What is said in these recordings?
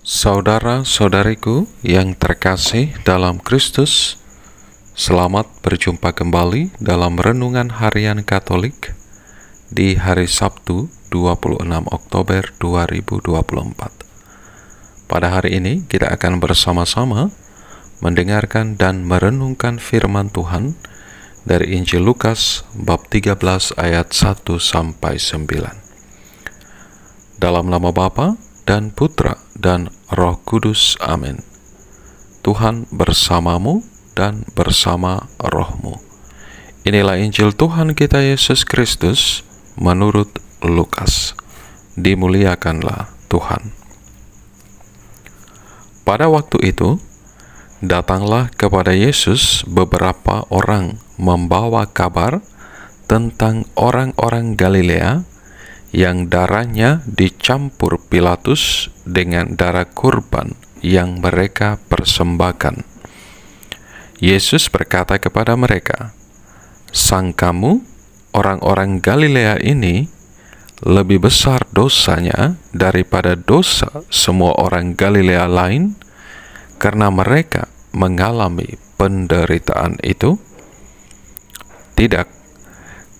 Saudara-saudariku yang terkasih dalam Kristus, selamat berjumpa kembali dalam Renungan Harian Katolik di hari Sabtu 26 Oktober 2024. Pada hari ini kita akan bersama-sama mendengarkan dan merenungkan firman Tuhan dari Injil Lukas bab 13 ayat 1-9. Dalam nama Bapa dan Putra dan Roh Kudus. Amin. Tuhan bersamamu dan bersama rohmu. Inilah Injil Tuhan kita Yesus Kristus menurut Lukas. Dimuliakanlah Tuhan. Pada waktu itu, datanglah kepada Yesus beberapa orang membawa kabar tentang orang-orang Galilea yang darahnya dicampur Pilatus dengan darah kurban yang mereka persembahkan. Yesus berkata kepada mereka, "Sangkamu orang-orang Galilea ini lebih besar dosanya daripada dosa semua orang Galilea lain karena mereka mengalami penderitaan itu? Tidak,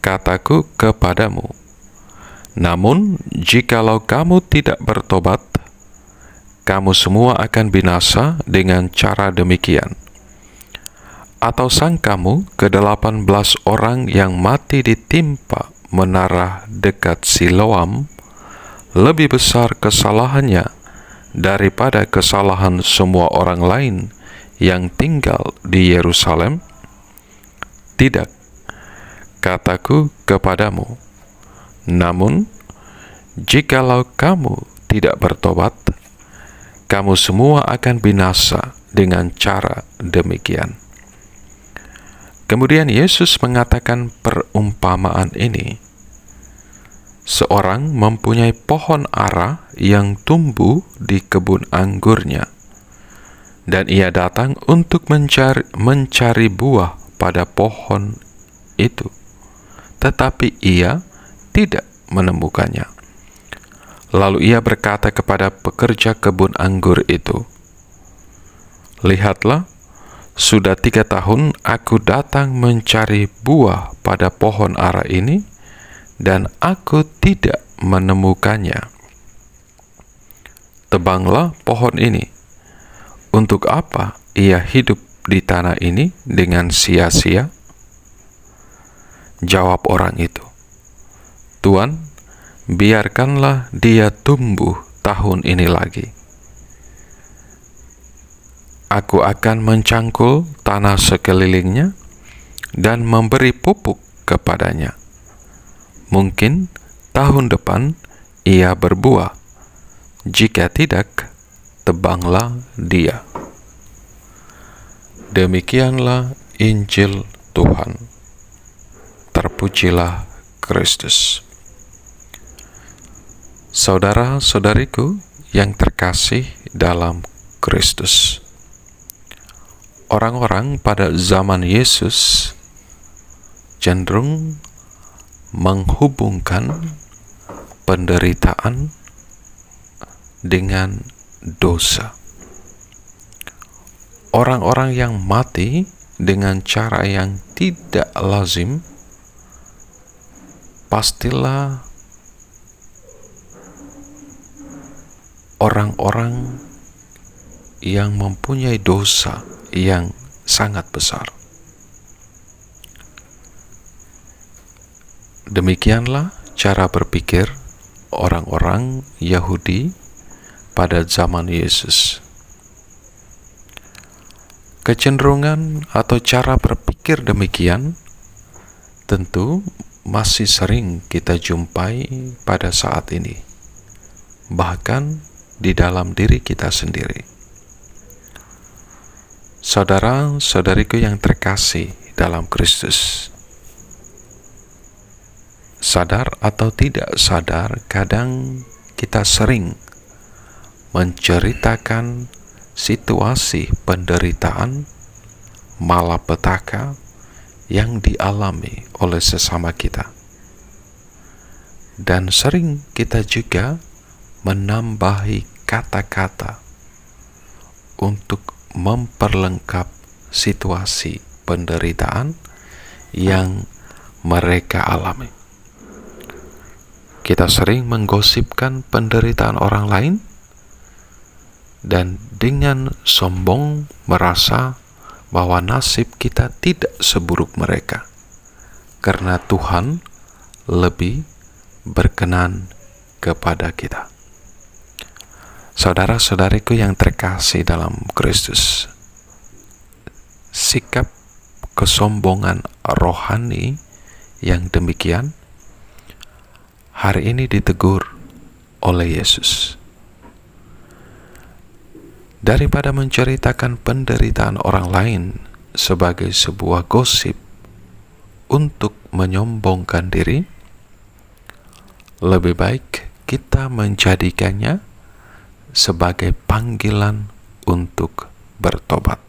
kataku kepadamu, namun, jikalau kamu tidak bertobat, kamu semua akan binasa dengan cara demikian. Atau sangkamu ke-18 orang yang mati ditimpa menara dekat Siloam lebih besar kesalahannya daripada kesalahan semua orang lain yang tinggal di Yerusalem? Tidak, kataku kepadamu, namun, jikalau kamu tidak bertobat, kamu semua akan binasa dengan cara demikian." Kemudian Yesus mengatakan perumpamaan ini. Seorang mempunyai pohon ara yang tumbuh di kebun anggurnya, dan ia datang untuk mencari buah pada pohon itu, tetapi ia tidak menemukannya. Lalu ia berkata kepada pekerja kebun anggur itu, "Lihatlah, sudah 3 tahun aku datang mencari buah pada pohon ara ini, dan aku tidak menemukannya. Tebanglah pohon ini. Untuk apa ia hidup di tanah ini dengan sia-sia?" Jawab orang itu, "Tuan, biarkanlah dia tumbuh tahun ini lagi. Aku akan mencangkul tanah sekelilingnya dan memberi pupuk kepadanya. Mungkin tahun depan ia berbuah. Jika tidak, tebanglah dia." Demikianlah Injil Tuhan. Terpujilah Kristus. Saudara-saudariku yang terkasih dalam Kristus, orang-orang pada zaman Yesus cenderung menghubungkan penderitaan dengan dosa. Orang-orang yang mati dengan cara yang tidak lazim pastilah orang-orang yang mempunyai dosa yang sangat besar. Demikianlah cara berpikir orang-orang Yahudi pada zaman Yesus. Kecenderungan atau cara berpikir demikian tentu masih sering kita jumpai pada saat ini, bahkan di dalam diri kita sendiri. Saudara-saudariku yang terkasih dalam Kristus, sadar atau tidak sadar, kadang kita sering menceritakan situasi penderitaan, malapetaka yang dialami oleh sesama kita. Dan sering kita juga menambahi kata-kata untuk memperlengkap situasi penderitaan yang mereka alami. Kita sering menggosipkan penderitaan orang lain dan dengan sombong merasa bahwa nasib kita tidak seburuk mereka, karena Tuhan lebih berkenan kepada kita. Saudara-saudariku yang terkasih dalam Kristus, sikap kesombongan rohani yang demikian hari ini ditegur oleh Yesus. Daripada menceritakan penderitaan orang lain sebagai sebuah gosip untuk menyombongkan diri, lebih baik kita menjadikannya sebagai panggilan untuk bertobat.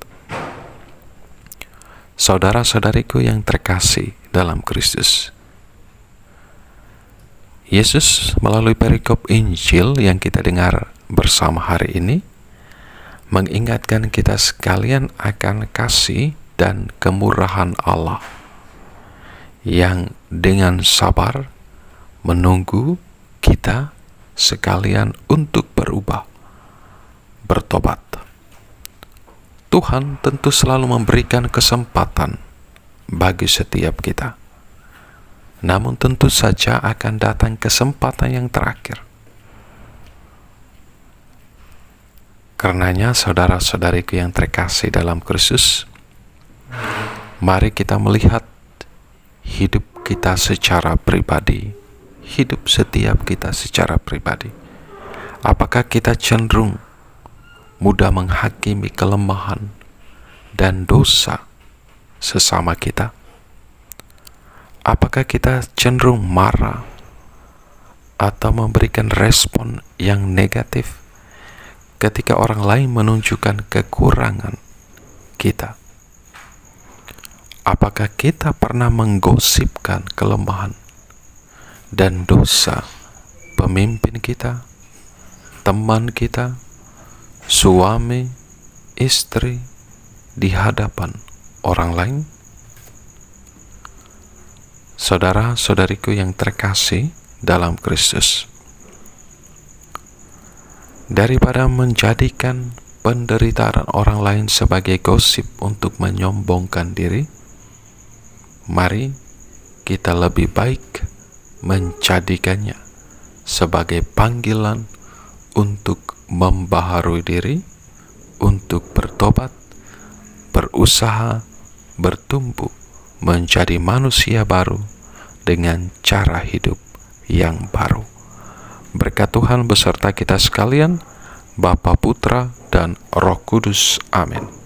Saudara-saudariku yang terkasih dalam Kristus, Yesus melalui perikop Injil yang kita dengar bersama hari ini mengingatkan kita sekalian akan kasih dan kemurahan Allah yang dengan sabar menunggu kita sekalian untuk berubah, bertobat. Tuhan tentu selalu memberikan kesempatan bagi setiap kita. Namun tentu saja akan datang kesempatan yang terakhir. Karenanya saudara-saudariku yang terkasih dalam Kristus, mari kita melihat hidup kita secara pribadi, hidup setiap kita secara pribadi. Apakah kita cenderung mudah menghakimi kelemahan dan dosa sesama kita? Apakah kita cenderung marah atau memberikan respon yang negatif ketika orang lain menunjukkan kekurangan kita? Apakah kita pernah menggosipkan kelemahan dan dosa pemimpin kita, teman kita, suami, istri di hadapan orang lain? Saudara-saudariku yang terkasih dalam Kristus, daripada menjadikan penderitaan orang lain sebagai gosip untuk menyombongkan diri, mari kita lebih baik menjadikannya sebagai panggilan untuk membaharui diri, untuk bertobat, berusaha, bertumbuh menjadi manusia baru dengan cara hidup yang baru. Berkat Tuhan beserta kita sekalian, Bapa, Putra, dan Roh Kudus. Amin.